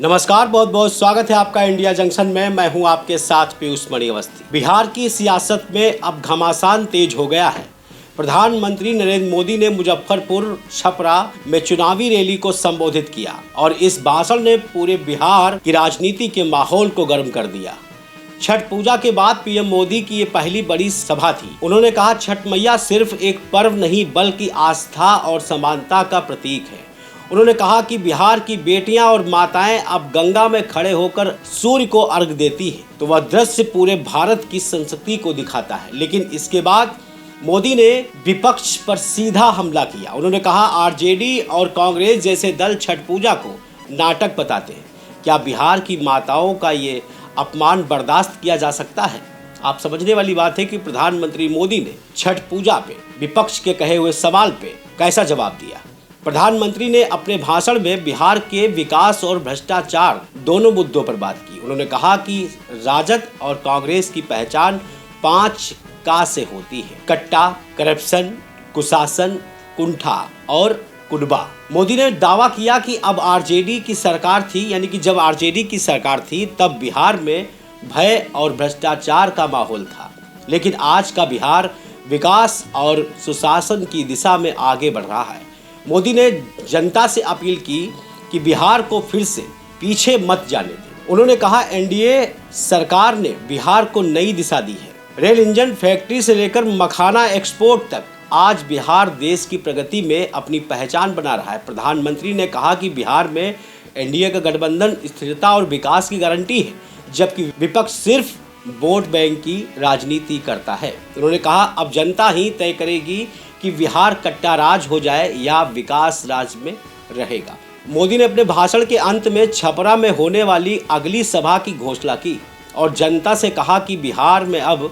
नमस्कार, बहुत बहुत स्वागत है आपका इंडिया जंक्शन में। मैं हूं आपके साथ पीयूष मणि अवस्थी। बिहार की सियासत में अब घमासान तेज हो गया है। प्रधानमंत्री नरेंद्र मोदी ने मुजफ्फरपुर छपरा में चुनावी रैली को संबोधित किया और इस भाषण ने पूरे बिहार की राजनीति के माहौल को गर्म कर दिया। छठ पूजा के बाद पीएम मोदी की ये पहली बड़ी सभा थी। उन्होंने कहा, छठ मैया सिर्फ एक पर्व नहीं बल्कि आस्था और समानता का प्रतीक है। उन्होंने कहा कि बिहार की बेटियां और माताएं अब गंगा में खड़े होकर सूर्य को अर्घ्य देती हैं, तो वह दृश्य पूरे भारत की संस्कृति को दिखाता है। लेकिन इसके बाद मोदी ने विपक्ष पर सीधा हमला किया। उन्होंने कहा, आरजेडी और कांग्रेस जैसे दल छठ पूजा को नाटक बताते हैं। क्या बिहार की माताओं का ये अपमान बर्दाश्त किया जा सकता है? आप समझने वाली बात है कि प्रधानमंत्री मोदी ने छठ पूजा पे विपक्ष के कहे हुए सवाल पे कैसा जवाब दिया। प्रधानमंत्री ने अपने भाषण में बिहार के विकास और भ्रष्टाचार दोनों मुद्दों पर बात की। उन्होंने कहा कि राजद और कांग्रेस की पहचान 5 का से होती है: कट्टा, करप्शन, कुशासन, कुंठा और कुडबा। मोदी ने दावा किया कि अब आरजेडी की सरकार थी, यानी कि जब आरजेडी की सरकार थी तब बिहार में भय और भ्रष्टाचार का माहौल था, लेकिन आज का बिहार विकास और सुशासन की दिशा में आगे बढ़ रहा है। मोदी ने जनता से अपील की कि बिहार को फिर से पीछे मत जाने दें। उन्होंने कहा, एनडीए सरकार ने बिहार को नई दिशा दी है। रेल इंजन फैक्ट्री से लेकर मखाना एक्सपोर्ट तक आज बिहार देश की प्रगति में अपनी पहचान बना रहा है। प्रधानमंत्री ने कहा कि बिहार में एनडीए का गठबंधन स्थिरता और विकास की गारंटी है, जबकि विपक्ष सिर्फ वोट बैंक की राजनीति करता है। उन्होंने कहा, अब जनता ही तय करेगी कि बिहार कट्टा राज हो जाए या विकास राज में रहेगा। मोदी ने अपने भाषण के अंत में छपरा में होने वाली अगली सभा की घोषणा की और जनता से कहा कि बिहार में अब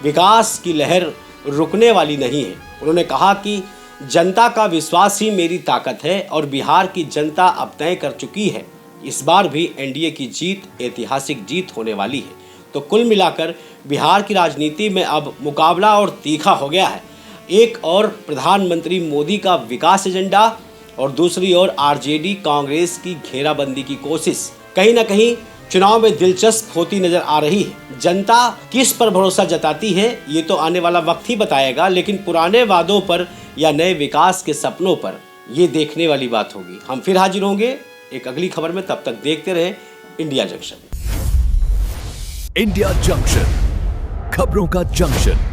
विकास की लहर रुकने वाली नहीं है। उन्होंने कहा कि जनता का विश्वास ही मेरी ताकत है और बिहार की जनता अब तय कर चुकी है, इस बार भी एनडीए की जीत ऐतिहासिक जीत होने वाली है। तो कुल मिलाकर बिहार की राजनीति में अब मुकाबला और तीखा हो गया है। एक और प्रधानमंत्री मोदी का विकास एजेंडा और दूसरी ओर आरजेडी कांग्रेस की घेराबंदी की कोशिश कहीं ना कहीं चुनाव में दिलचस्प होती नजर आ रही है। जनता किस पर भरोसा जताती है ये तो आने वाला वक्त ही बताएगा, लेकिन पुराने वादों पर या नए विकास के सपनों पर ये देखने वाली बात होगी। हम फिर हाजिर होंगे एक अगली खबर में, तब तक देखते रहें इंडिया जंक्शन। इंडिया जंक्शन, खबरों का जंक्शन।